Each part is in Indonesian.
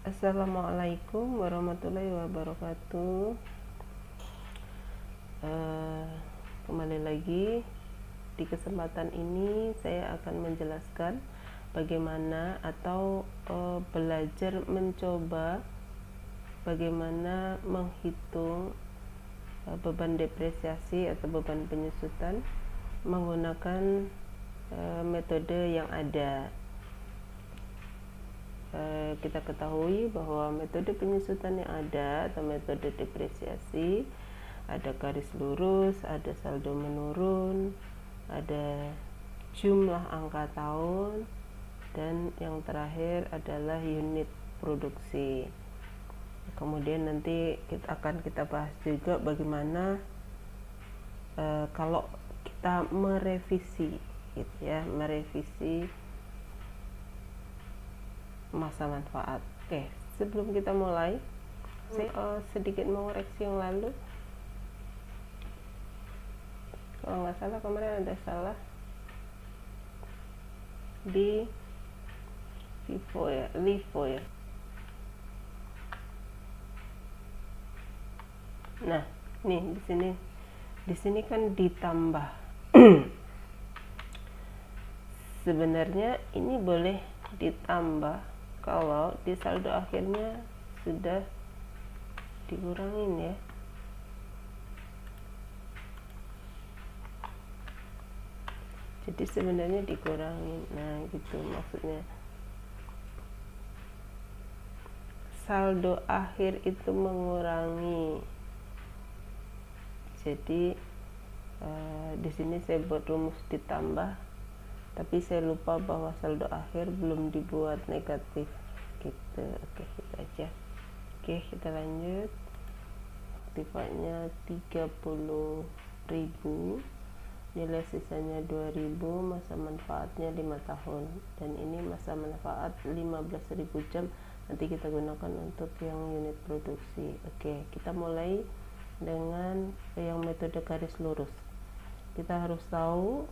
Assalamualaikum warahmatullahi wabarakatuh. Kembali lagi di kesempatan ini saya akan menjelaskan bagaimana atau belajar mencoba bagaimana menghitung beban depresiasi atau beban penyusutan menggunakan metode yang ada. Kita ketahui bahwa metode penyusutan yang ada atau metode depresiasi ada garis lurus, ada saldo menurun, ada jumlah angka tahun, dan yang terakhir adalah unit produksi. Kemudian nanti kita bahas juga bagaimana kalau kita merevisi gitu ya, merevisi masa manfaat. Oke, sebelum kita mulai, saya sedikit mengoreksi yang lalu. Kalau nggak salah kemarin ada salah di LIFO ya. Nah, nih di sini kan ditambah. Sebenarnya ini boleh ditambah kalau di saldo akhirnya sudah dikurangin ya. Jadi sebenarnya dikurangin. Nah, gitu maksudnya. Saldo akhir itu mengurangi. Jadi di sini saya buat rumus ditambah, tapi saya lupa bahwa saldo akhir belum dibuat negatif gitu. Oke, gitu aja. Oke, kita lanjut. Aktifannya 30.000, nilai sisanya 2.000, masa manfaatnya 5 tahun, dan ini masa manfaat 15.000 jam. Nanti kita gunakan untuk yang unit produksi. Oke, kita mulai dengan yang metode garis lurus. Kita harus tahu,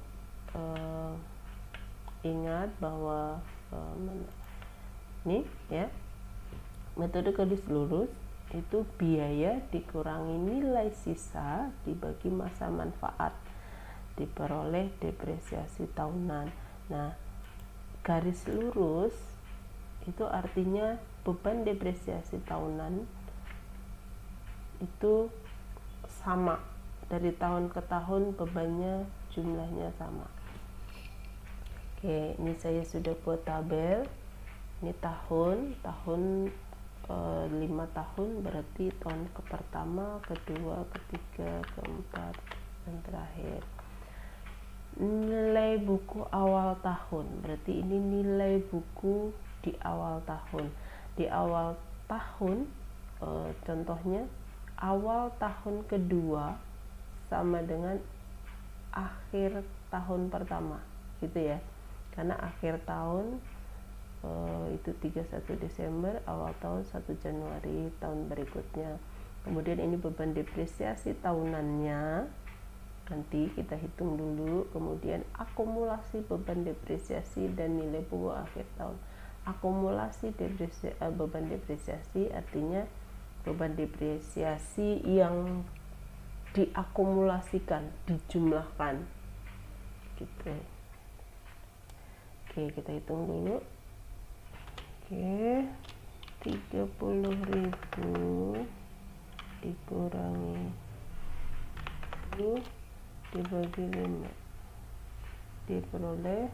ingat bahwa nih ya, metode garis lurus itu biaya dikurangi nilai sisa dibagi masa manfaat diperoleh depresiasi tahunan. Nah, garis lurus itu artinya beban depresiasi tahunan itu sama dari tahun ke tahun, bebannya jumlahnya sama. Oke, ini saya sudah buat tabel. Ini tahun 5 tahun berarti tahun pertama, kedua, ketiga, keempat, dan terakhir. Nilai buku awal tahun berarti ini nilai buku di awal tahun. Di awal tahun, contohnya awal tahun kedua sama dengan akhir tahun pertama gitu ya, karena akhir tahun itu 31 Desember, awal tahun 1 Januari tahun berikutnya. Kemudian ini beban depresiasi tahunannya, nanti kita hitung dulu. Kemudian akumulasi beban depresiasi dan nilai buku akhir tahun. Akumulasi beban depresiasi artinya beban depresiasi yang diakumulasikan, dijumlahkan gitu. Oke, kita hitung dulu. Oke, 30.000 dikurangi 1 dibagi 5 diperoleh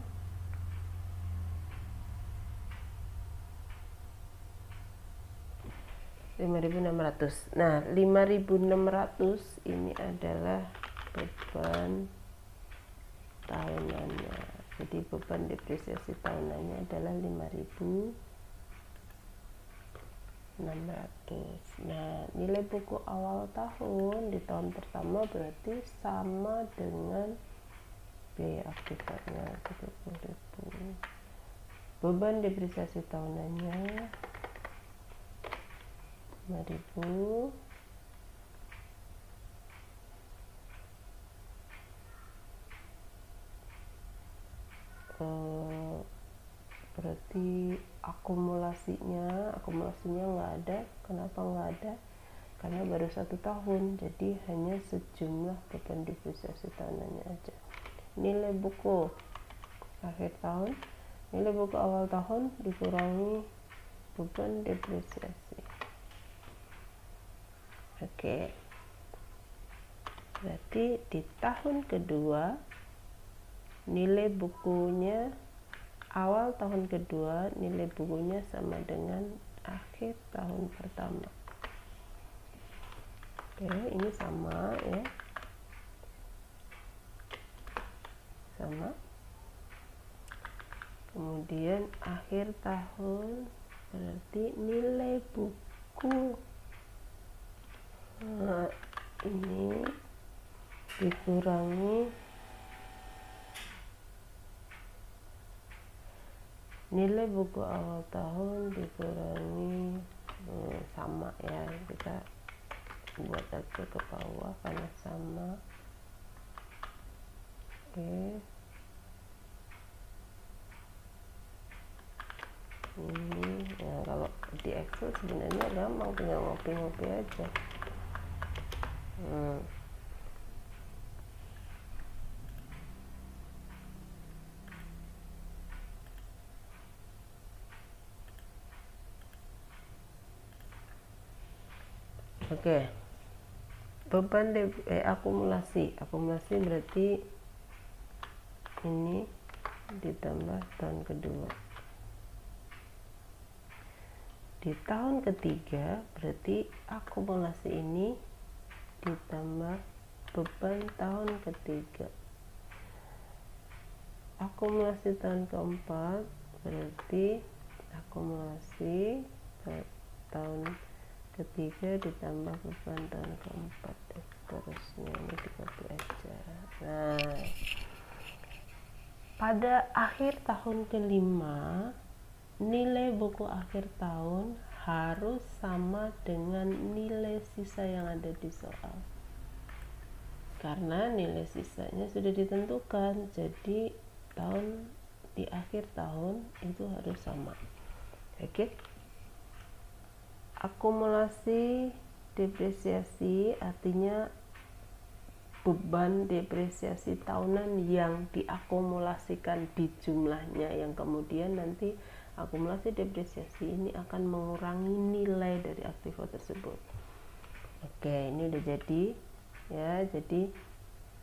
5.600. Nah, 5.600 ini adalah beban tahunannya. Jadi beban depresiasi tahunannya adalah 5.600. Nah, nilai buku awal tahun di tahun pertama berarti sama dengan biaya aktifatnya 30.000. Beban depresiasi tahunannya 5.000 berarti akumulasinya nggak ada. Kenapa nggak ada? Karena baru 1 tahun, jadi hanya sejumlah beban depresiasi tahunannya aja. Nilai buku akhir tahun, nilai buku awal tahun dikurangi beban depresiasi. Oke, berarti di tahun kedua nilai bukunya awal tahun kedua nilai bukunya sama dengan akhir tahun pertama. Oke, ini sama ya, sama. Kemudian akhir tahun berarti nilai buku ini dikurangi nilai buku awal tahun dikurangi sama ya, kita buat aja ke bawah karena sama. Oke, ini ya, kalau di Excel sebenarnya gampang, tinggal ngopi-ngopi aja. Oke, beban akumulasi berarti ini ditambah tahun kedua. Di tahun ketiga berarti akumulasi ini ditambah beban tahun ketiga. Akumulasi tahun keempat berarti akumulasi tahun ketiga ditambah beban tahun keempat, seterusnya. Ini dikopi aja. Nah, pada akhir tahun kelima nilai buku akhir tahun harus sama dengan nilai sisa yang ada di soal, karena nilai sisanya sudah ditentukan, jadi di akhir tahun itu harus sama. Oke, akumulasi depresiasi artinya beban depresiasi tahunan yang diakumulasikan di jumlahnya, yang kemudian nanti akumulasi depresiasi ini akan mengurangi nilai dari aktiva tersebut. Oke, ini udah jadi ya. Jadi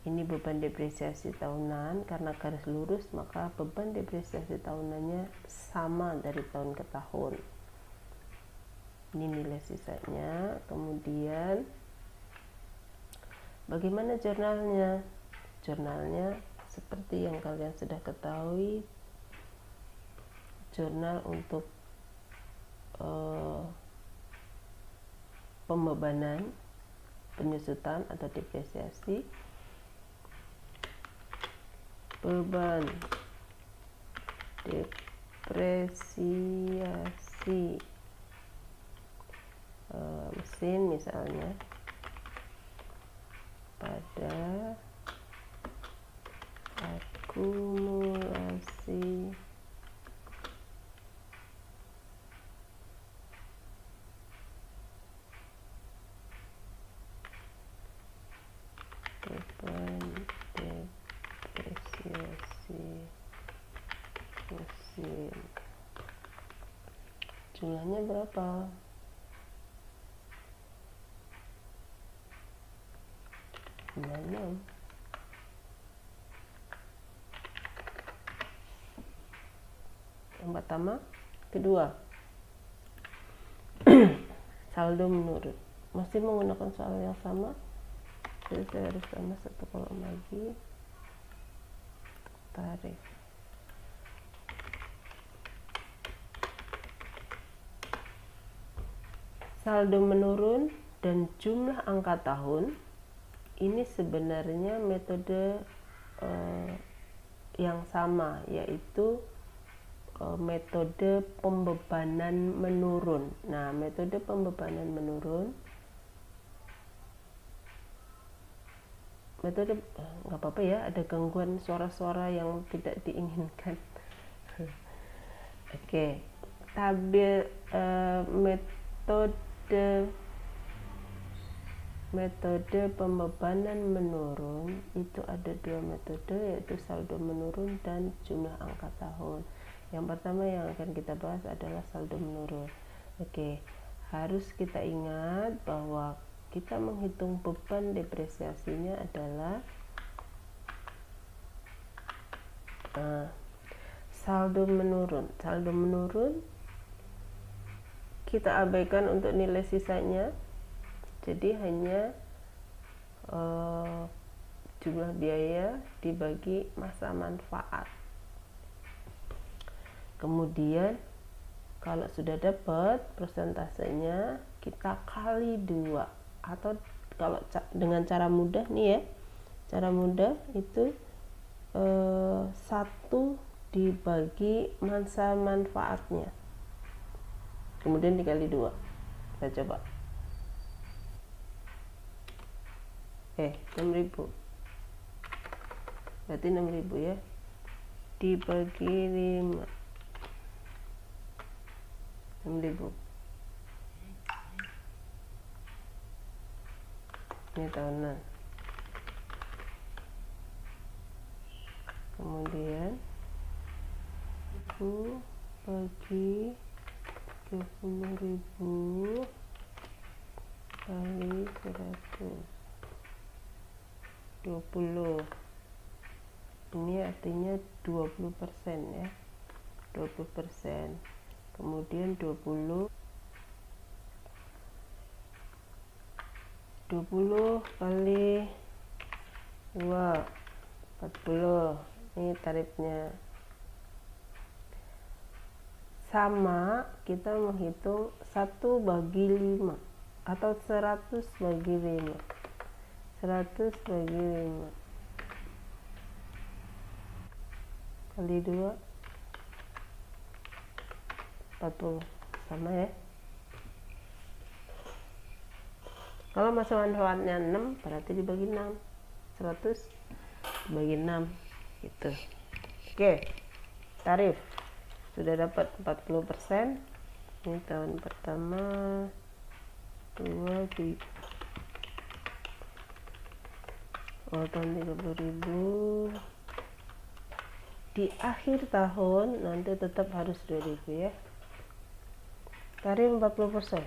ini beban depresiasi tahunan, karena garis lurus maka beban depresiasi tahunannya sama dari tahun ke tahun. Ini nilai sisanya. Kemudian bagaimana jurnalnya? Jurnalnya seperti yang kalian sudah ketahui, jurnal untuk pembebanan, penyusutan atau depresiasi. Beban depresiasi mesin misalnya pada akumulasi beban depresiasi mesin. Jumlahnya berapa? Yang pertama, kedua, saldo menurun. Masih menggunakan soal yang sama, jadi saya harus tambah 1 kolom lagi. Tarik. Saldo menurun dan jumlah angka tahun ini sebenarnya metode yang sama, yaitu metode pembebanan menurun. Nah, metode pembebanan menurun, metode nggak apa-apa ya, ada gangguan suara-suara yang tidak diinginkan. Oke, tabel metode pembebanan menurun itu ada dua metode, yaitu saldo menurun dan jumlah angka tahun. Yang pertama yang akan kita bahas adalah saldo menurun. Oke, harus kita ingat bahwa kita menghitung beban depresiasinya adalah saldo menurun. Saldo menurun kita abaikan untuk nilai sisanya, jadi hanya jumlah biaya dibagi masa manfaat. Kemudian kalau sudah dapat persentasenya, kita kali 2, atau kalau dengan cara mudah nih ya, cara mudah itu 1 dibagi masa manfaatnya, kemudian dikali 2. Kita coba. 6.000, berarti 6.000 ya, dibagi 5, 6.000. Ini tahunan. Kemudian 1 bagi 30.000 kali 120. Ini artinya 20% ya, 20%. Kemudian 20 kali 2, 40. Ini tarifnya. Sama kita menghitung 1 bagi 5 atau 100 bagi 5. 100 bagi 5 kali 2, 40. Sama ya. Kalau masa manfaatnya 6, berarti dibagi 6. 100 dibagi 6 gitu. Oke, tarif sudah dapat 40%. Ini tahun pertama 2 tahun 30.000. Di akhir tahun nanti tetap harus 2.000 ya. Tarif 40%.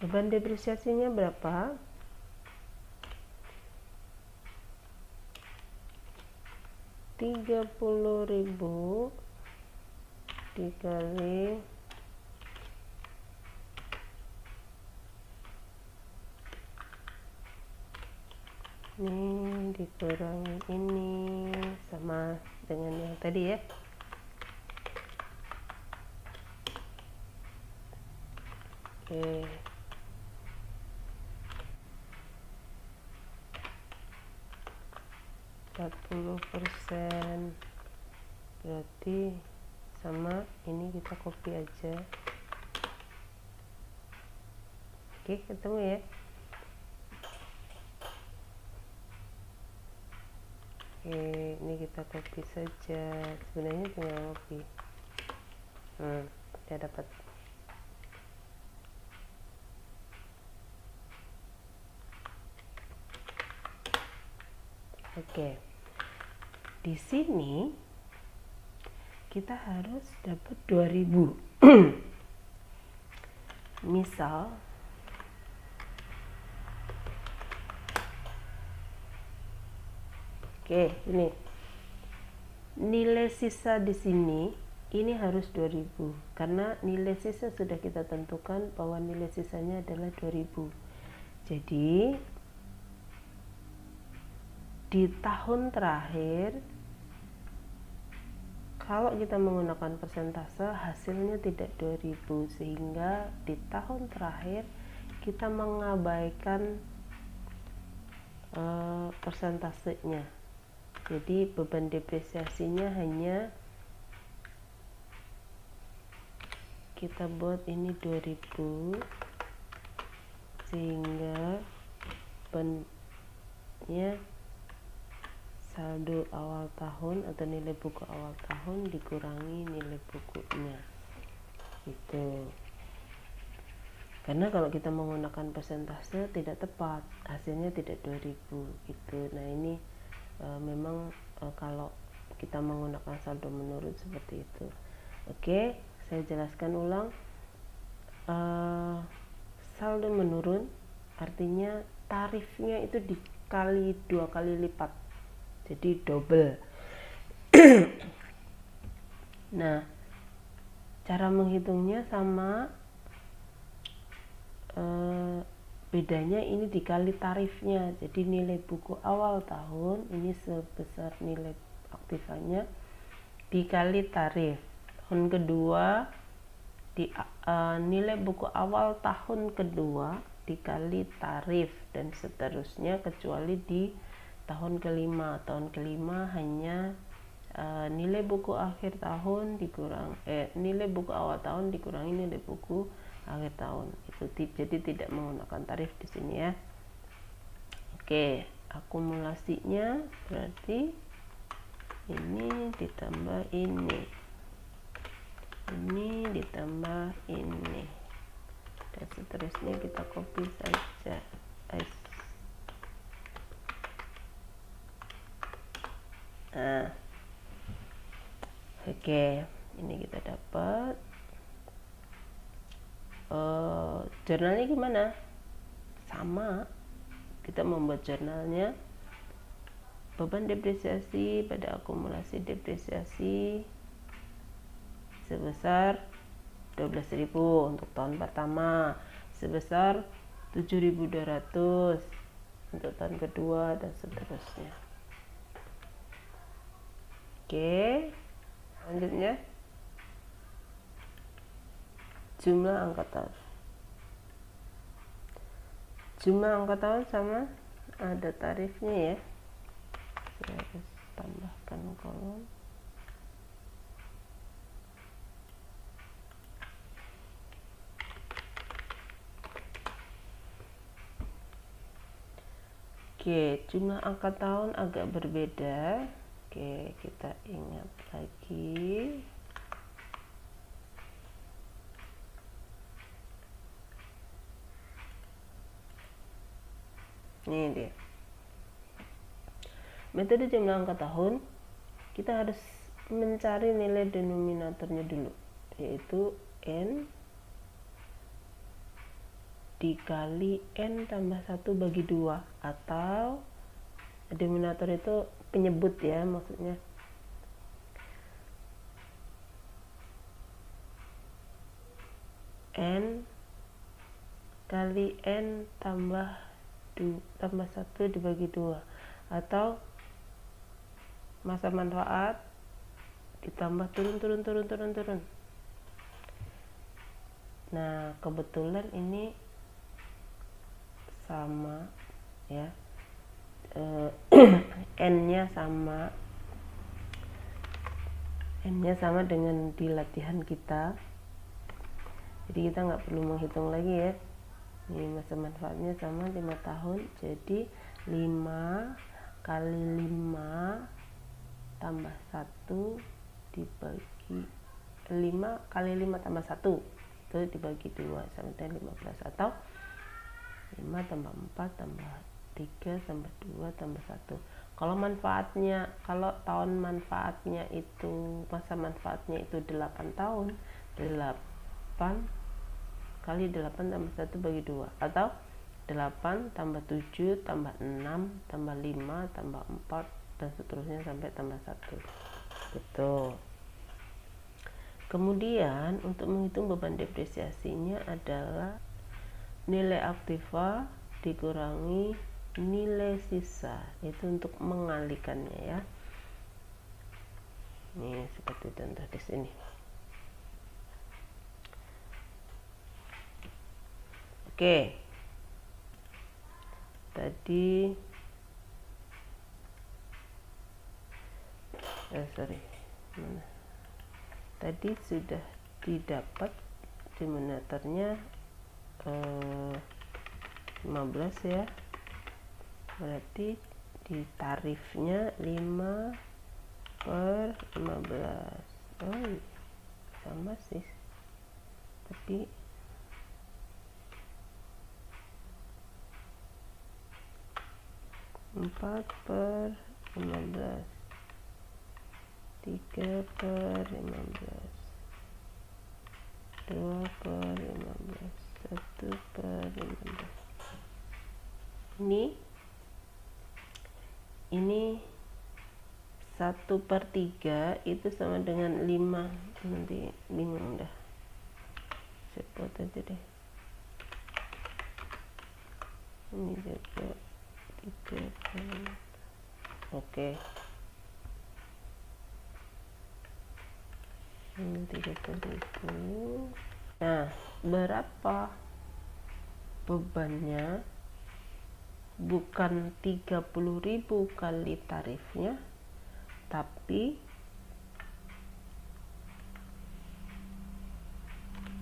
Beban depresiasinya berapa? 30.000 dikali ini dikurangi ini, sama dengan yang tadi ya. Oke, %, berarti sama ini, kita copy aja. Oke, ketemu ya. Oke, ini kita copy saja, sebenarnya tinggal copy. Kita dapat. Oke, di sini kita harus dapat 2.000. Misal ini nilai sisa di sini, ini harus 2.000 karena nilai sisa sudah kita tentukan bahwa nilai sisanya adalah 2.000. Jadi di tahun terakhir kalau kita menggunakan persentase hasilnya tidak 2.000, sehingga di tahun terakhir kita mengabaikan persentasenya. Jadi beban depresiasinya hanya kita buat ini 2.000, sehingga bebannya saldo awal tahun atau nilai buku awal tahun dikurangi nilai bukunya itu. Karena kalau kita menggunakan persentase tidak tepat, hasilnya tidak 2000 gitu. Nah ini memang kalau kita menggunakan saldo menurun seperti itu. Oke, saya jelaskan ulang. Saldo menurun artinya tarifnya itu dikali 2 kali lipat, jadi double. Nah, cara menghitungnya sama, bedanya ini dikali tarifnya. Jadi nilai buku awal tahun ini sebesar nilai aktifanya dikali tarif. Tahun kedua nilai buku awal tahun kedua dikali tarif, dan seterusnya kecuali di tahun kelima. Tahun kelima hanya nilai buku akhir tahun dikurang nilai buku awal tahun dikurangi nilai buku akhir tahun. Itu jadi tidak menggunakan tarif di sini ya. Oke, akumulasinya berarti ini ditambah ini ditambah ini, dan seterusnya kita copy saja. Nah, oke, ini kita dapat. Jurnalnya gimana? Sama, kita membuat jurnalnya. Beban depresiasi pada akumulasi depresiasi sebesar 12.000 untuk tahun pertama, sebesar 7.200 untuk tahun kedua, dan seterusnya. Oke, selanjutnya jumlah angka tahun. Jumlah angka tahun sama, ada tarifnya ya. Saya harus tambahkan kolom. Oke, jumlah angka tahun agak berbeda. Oke, kita ingat lagi. Ini dia. Metode jumlah angka tahun, kita harus mencari nilai denominatornya dulu, yaitu N dikali N tambah 1 bagi 2, atau denominator itu penyebut ya, maksudnya N kali N tambah 1 dibagi 2, atau masa manfaat ditambah turun. Nah, kebetulan ini sama ya, N-nya sama dengan di latihan kita, jadi kita nggak perlu menghitung lagi ya. Ini masa manfaatnya sama 5 tahun, jadi 5 kali 5 tambah 1 dibagi 5 kali 5 tambah 1 itu dibagi 2 sama dengan 15, atau 5 tambah 4 tambah 3 tambah 2 tambah 1. Kalau tahun manfaatnya itu, masa manfaatnya itu 8 tahun, 8 kali 8 tambah 1 bagi 2, atau 8 tambah 7 tambah 6 tambah 5 tambah 4 dan seterusnya sampai tambah 1 gitu. Kemudian untuk menghitung beban depresiasinya adalah nilai aktiva dikurangi nilai sisa, itu untuk mengalikannya ya. Ini seperti contoh di sini. Oke, tadi tadi sudah didapat denominatornya 15 ya, berarti Jadi tarifnya 5/15. Oh, sama sih, tapi 4/15, 3/15, 2/15, 1/15. Ini 1/3 itu sama dengan 5. Nanti bingung dah, saya buat aja deh. Ini juga 3. Oke, ini 30.000. Nah, berapa bebannya? Bukan 30.000 kali tarifnya, tapi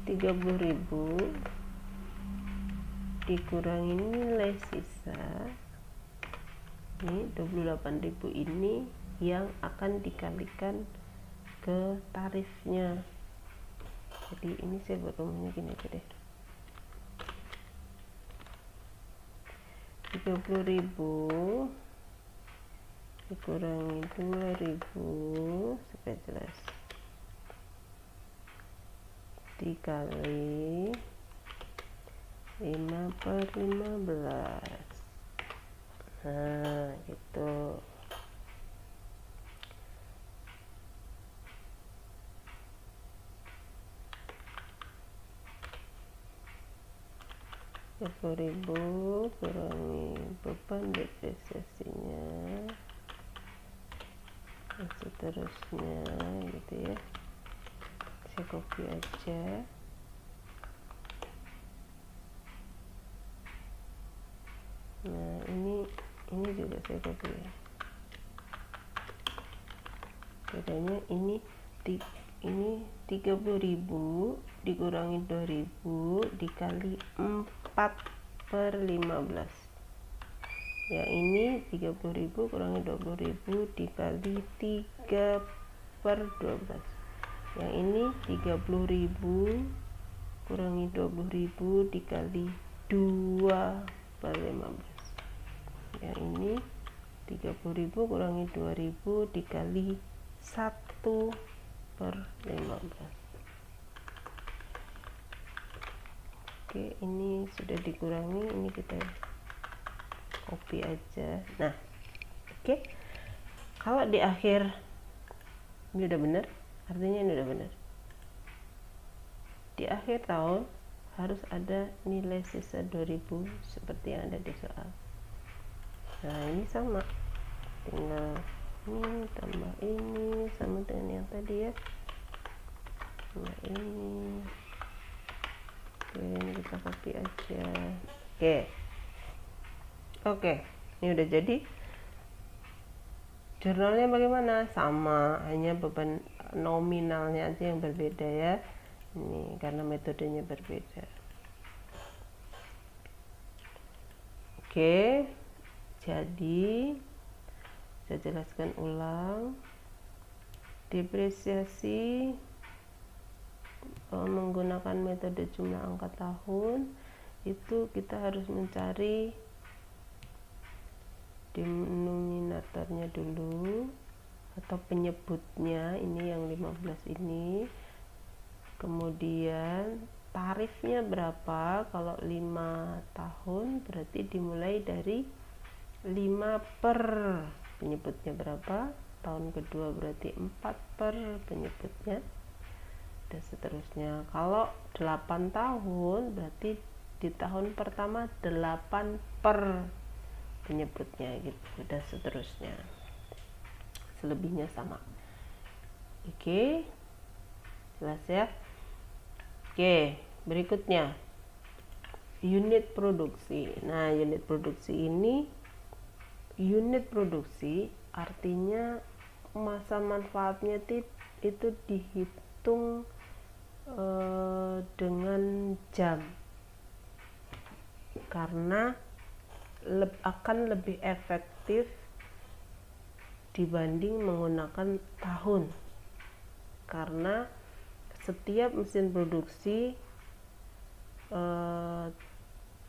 30.000 dikurangi nilai sisa. Ini 28.000 ini yang akan dikalikan ke tarifnya. Jadi ini saya buat rumahnya gini aja deh. 30.000 dikurangi 2.000 supaya jelas, dikali 5/15. Nah, gitu. Rp10.000 kurangi beban depresiasinya, dan seterusnya gitu ya. Saya copy aja. Nah, ini juga saya copy. Bedanya ini 30.000 dikurangi 2.000 dikali 4/15. Ya, ini 30.000 kurangi 20.000 dikali 3/12. Yang ini 30.000 kurangi 20.000 dikali 2/15. Yang ini 30.000 kurangi 2.000 dikali 1/15. Oke, ini sudah dikurangi, ini kita copy aja. Nah, oke. Kalau di akhir ini udah benar, artinya ini udah benar. Di akhir tahun harus ada nilai sisa 2.000 seperti yang ada di soal. Nah, ini sama, tinggal ini tambah ini sama dengan yang tadi ya. Nah, ini ini kita copy aja. Oke, ini udah jadi. Jurnalnya bagaimana? Sama, hanya beban nominalnya aja yang berbeda ya. Ini karena metodenya berbeda. Oke, jadi saya jelaskan ulang. Depresiasi menggunakan metode jumlah angka tahun itu kita harus mencari denominatornya dulu atau penyebutnya, ini yang 15 ini. Kemudian tarifnya berapa? Kalau 5 tahun berarti dimulai dari 5 per penyebutnya berapa, tahun kedua berarti 4 per penyebutnya, dan seterusnya. Kalau 8 tahun berarti di tahun pertama 8 per penyebutnya gitu, dan seterusnya. Selebihnya sama. Oke, jelas ya. Oke, berikutnya unit produksi. Nah, unit produksi ini, unit produksi artinya masa manfaatnya itu dihitung dengan jam, karena akan lebih efektif dibanding menggunakan tahun, karena setiap mesin produksi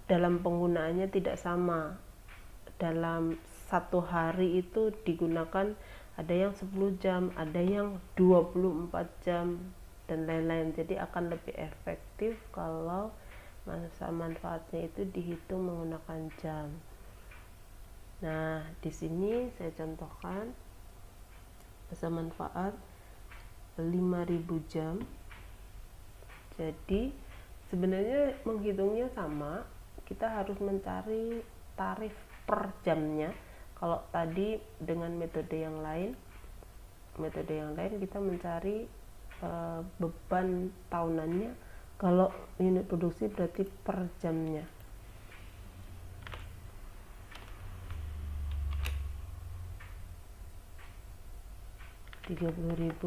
dalam penggunaannya tidak sama. Dalam satu hari itu digunakan ada yang 10 jam, ada yang 24 jam dan lain-lain. Jadi akan lebih efektif kalau masa manfaatnya itu dihitung menggunakan jam. Nah, di sini saya contohkan masa manfaat 5000 jam. Jadi sebenarnya menghitungnya sama, kita harus mencari tarif per jamnya. Kalau tadi dengan metode yang lain kita mencari beban tahunannya, kalau unit produksi berarti per jamnya. Rp30.000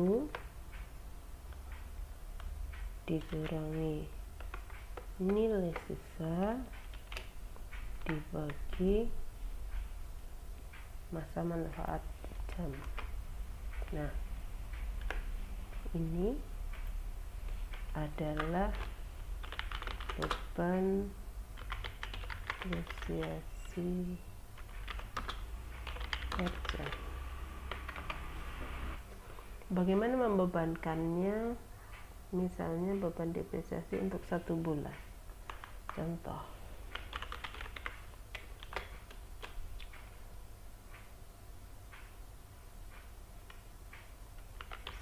dikurangi nilai sisa dibagi masa manfaat jam. Nah, ini adalah beban depresiasi per jam. Bagaimana membebankannya? Misalnya beban depresiasi untuk 1 bulan. Contoh,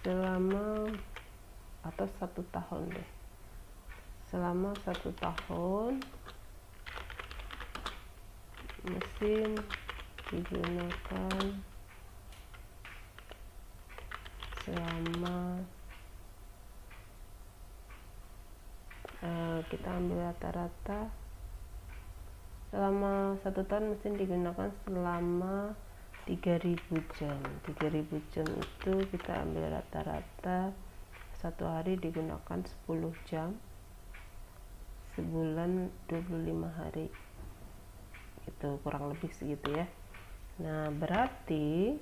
selama atau 1 tahun deh, selama 1 tahun mesin digunakan selama kita ambil rata-rata selama 1 tahun mesin digunakan selama 3000 jam. 3000 jam itu kita ambil rata-rata 1 hari digunakan 10 jam, sebulan 25 hari, itu kurang lebih segitu ya. Nah, berarti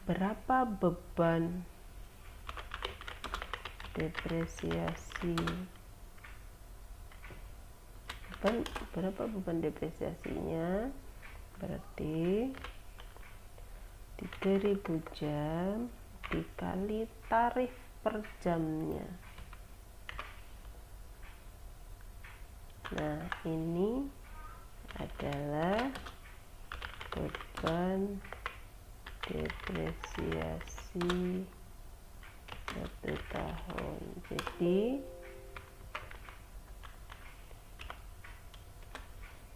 berapa beban depresiasi, berapa beban depresiasinya? Berarti 3000 jam dikali tarif per jamnya. Nah, ini adalah beban depresiasi 1 tahun.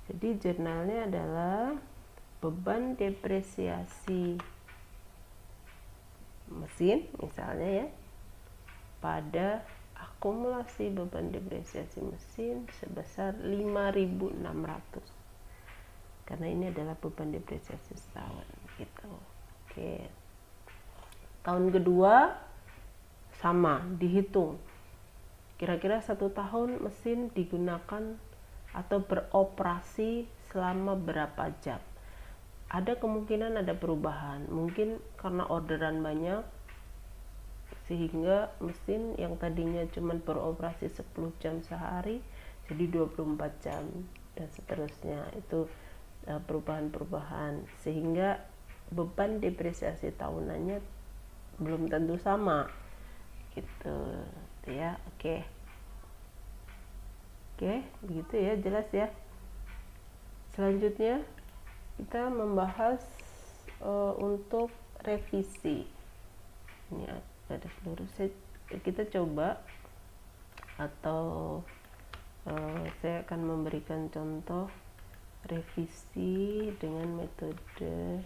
Jadi jurnalnya adalah beban depresiasi mesin misalnya ya, pada akumulasi beban depresiasi mesin sebesar 5.600, karena ini adalah beban depresiasi setahun gitu. Oke, tahun kedua sama, dihitung kira-kira 1 tahun mesin digunakan atau beroperasi selama berapa jam. Ada kemungkinan ada perubahan, mungkin karena orderan banyak sehingga mesin yang tadinya cuma beroperasi 10 jam sehari jadi 24 jam dan seterusnya. Itu perubahan-perubahan, sehingga beban depresiasi tahunannya belum tentu sama gitu ya. Oke, begitu ya, jelas ya. Selanjutnya kita membahas untuk revisi. Ini ada seluruh kita coba, atau saya akan memberikan contoh revisi dengan metode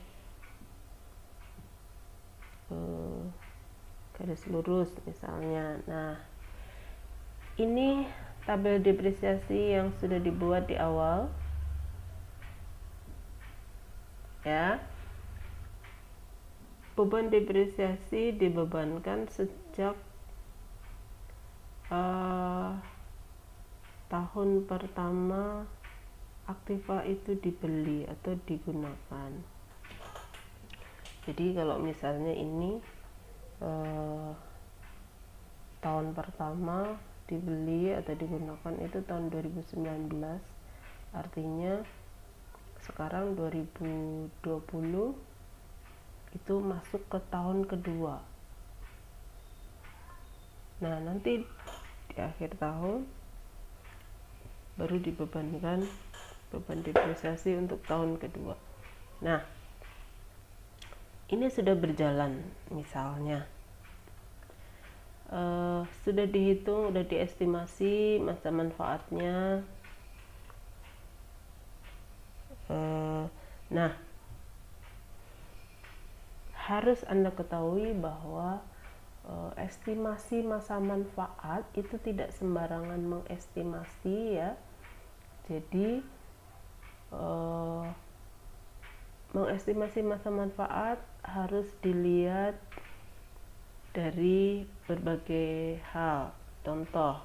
garis lurus misalnya. Nah, ini tabel depresiasi yang sudah dibuat di awal ya. Beban depresiasi dibebankan sejak tahun pertama aktiva itu dibeli atau digunakan. Jadi kalau misalnya ini tahun pertama dibeli atau digunakan itu tahun 2019, artinya sekarang 2020 itu masuk ke tahun kedua. Nah, nanti di akhir tahun baru dibebankan beban depresiasi untuk tahun kedua. Nah, ini sudah berjalan, misalnya sudah dihitung, sudah diestimasi masa manfaatnya. Nah, harus Anda ketahui bahwa estimasi masa manfaat itu tidak sembarangan mengestimasi ya. Jadi mengestimasi masa manfaat harus dilihat dari berbagai hal. Contoh,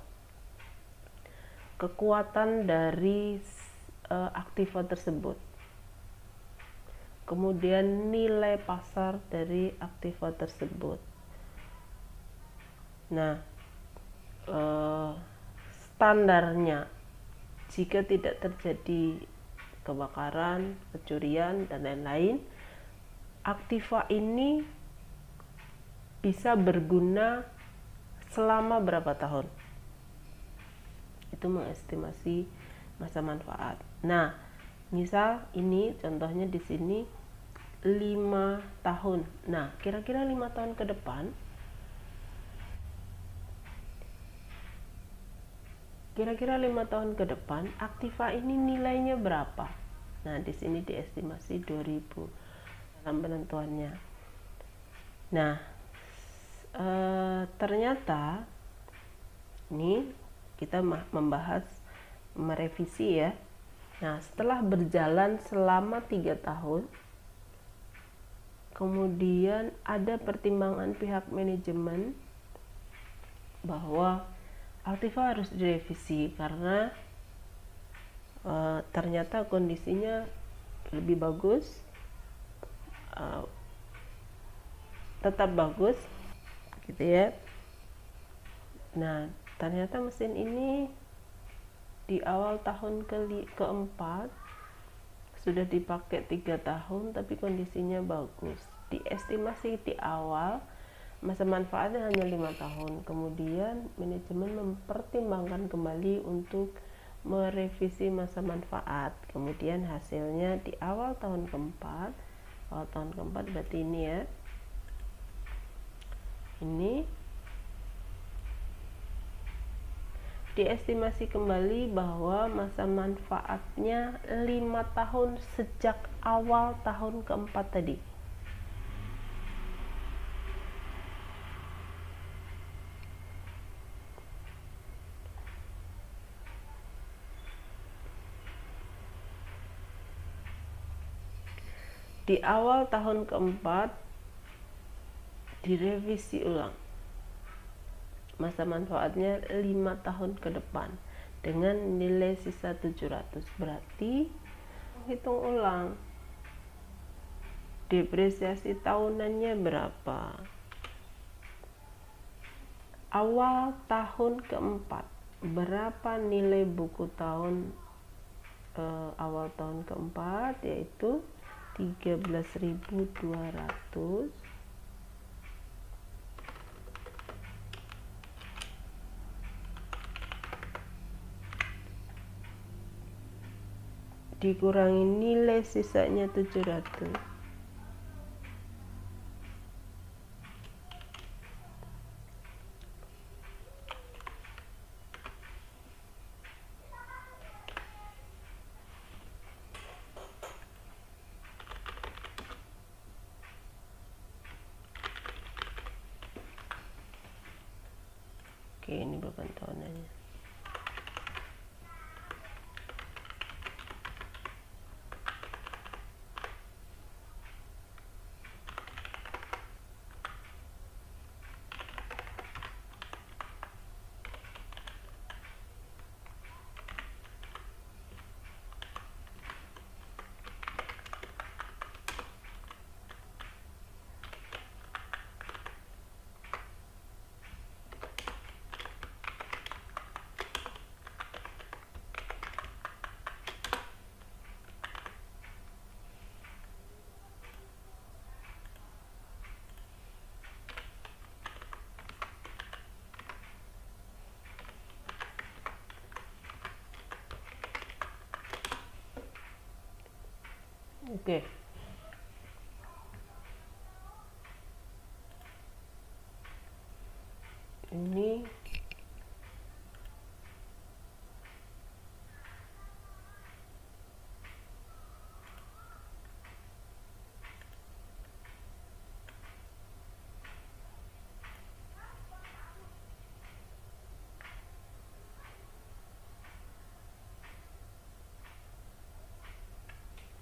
kekuatan dari aktiva tersebut, kemudian nilai pasar dari aktiva tersebut. Nah, standarnya jika tidak terjadi kebakaran, kecurian, dan lain-lain, aktiva ini bisa berguna selama berapa tahun. Itu mengestimasi masa manfaat. Nah, misal ini contohnya di sini 5 tahun. Nah, kira-kira 5 tahun ke depan, aktiva ini nilainya berapa? Nah, di sini diestimasi 2000 dalam penentuannya. Nah, ternyata ini kita membahas merevisi ya. Nah, setelah berjalan selama 3 tahun, kemudian ada pertimbangan pihak manajemen bahwa aktiva harus direvisi karena ternyata kondisinya lebih bagus, tetap bagus gitu ya. Nah, ternyata mesin ini di awal tahun keempat sudah dipakai 3 tahun tapi kondisinya bagus. Diestimasi di awal masa manfaatnya hanya 5 tahun. Kemudian manajemen mempertimbangkan kembali untuk merevisi masa manfaat. Kemudian hasilnya di awal tahun keempat berarti ini ya. Ini diestimasi kembali bahwa masa manfaatnya 5 tahun sejak awal tahun keempat tadi. Di awal tahun keempat direvisi ulang masa manfaatnya 5 tahun ke depan dengan nilai sisa 700. Berarti hitung ulang depresiasi tahunannya berapa. Awal tahun keempat berapa nilai buku tahun awal tahun keempat, yaitu 13.200 dikurangi nilai sisanya 700. Oke, ini beban tahunannya. Oke. Ini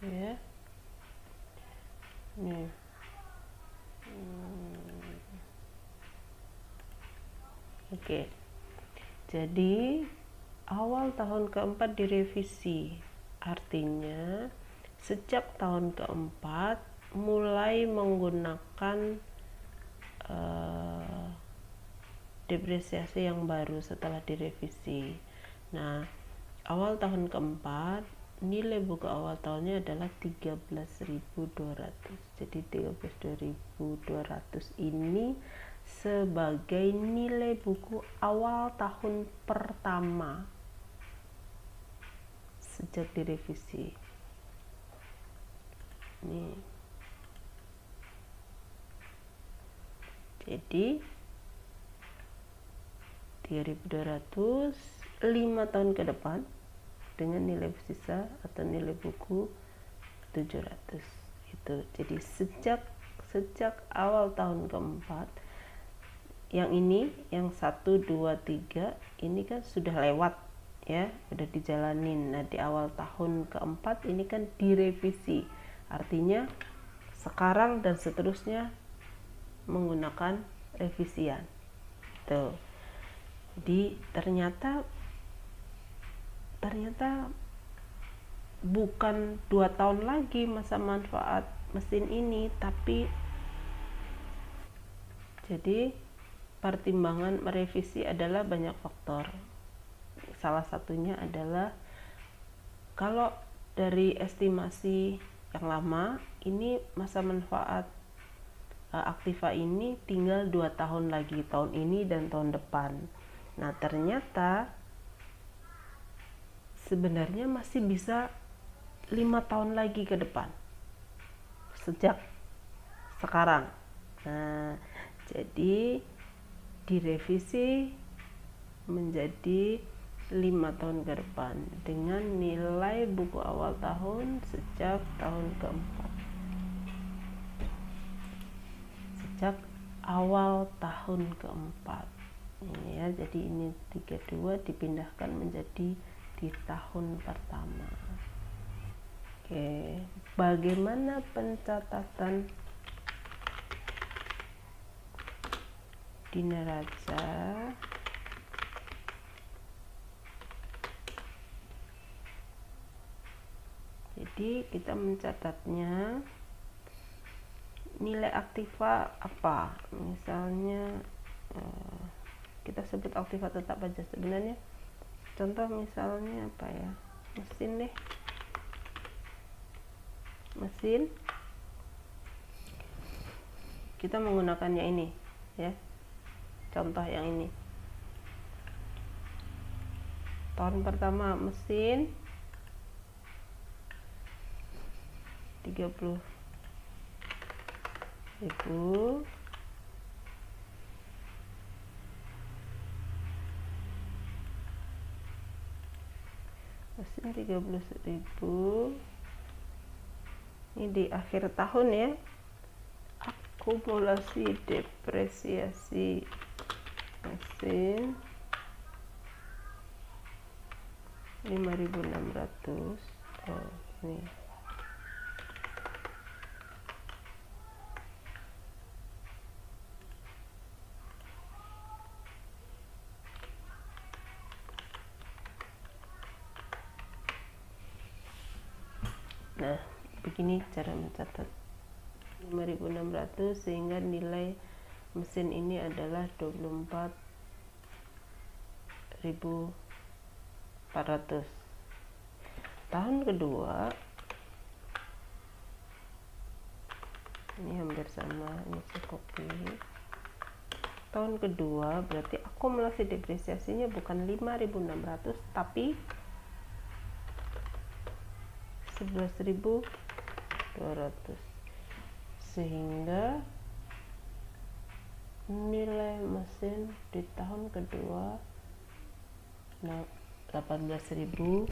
ya. Nih. Oke. Jadi awal tahun keempat direvisi, artinya sejak tahun keempat mulai menggunakan depresiasi yang baru setelah direvisi. Nah, awal tahun keempat nilai buku awal tahunnya adalah 13.200. Jadi 13.200 ini sebagai nilai buku awal tahun pertama sejak direvisi. Nih. Jadi 3.200 5 tahun ke depan dengan nilai sisa atau nilai buku 700 itu. Jadi sejak awal tahun keempat, yang ini yang 1 2 3 ini kan sudah lewat ya, udah dijalanin. Nah, di awal tahun keempat ini kan direvisi, artinya sekarang dan seterusnya menggunakan revisian tuh. Jadi ternyata bukan 2 tahun lagi masa manfaat mesin ini, tapi jadi pertimbangan merevisi adalah banyak faktor. Salah satunya adalah kalau dari estimasi yang lama ini masa manfaat Aktiva ini tinggal 2 tahun lagi, tahun ini dan tahun depan. Nah, ternyata sebenarnya masih bisa 5 tahun lagi ke depan sejak sekarang. Nah, jadi direvisi menjadi 5 tahun ke depan dengan nilai buku awal tahun sejak tahun keempat, sejak awal tahun keempat ini ya. Jadi ini 32 dipindahkan menjadi di tahun pertama. Oke, bagaimana pencatatan di neraca? Jadi kita mencatatnya nilai aktiva apa? Misalnya kita sebut aktiva tetap aja sebenarnya. Contoh misalnya apa ya? Mesin deh. Mesin. Kita menggunakannya ini ya. Contoh yang ini. Tahun pertama mesin 30.000, mesin 30.000. Ini di akhir tahun ya, akumulasi depresiasi mesin 5.600. Oh, ini nah, begini cara mencatat 5.600 sehingga nilai mesin ini adalah 24.400. Tahun kedua ini hampir sama, ini saya copy. Tahun kedua berarti akumulasi depresiasinya bukan 5.600 tapi 11.600. 200, sehingga nilai mesin di tahun kedua 18.800.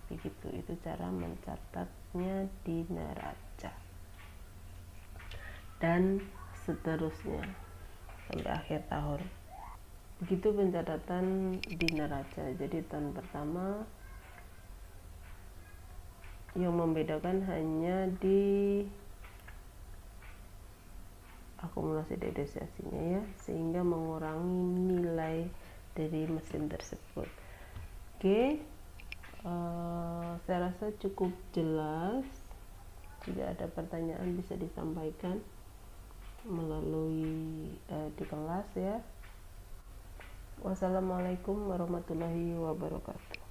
Begitu, itu cara mencatatnya di neraca. Dan seterusnya sampai akhir tahun. Begitu pencatatan di neraca. Jadi tahun pertama yang membedakan hanya di akumulasi depresiasinya ya, sehingga mengurangi nilai dari mesin tersebut. Oke, saya rasa cukup jelas. Jika ada pertanyaan bisa disampaikan melalui di kelas ya. Wassalamualaikum warahmatullahi wabarakatuh.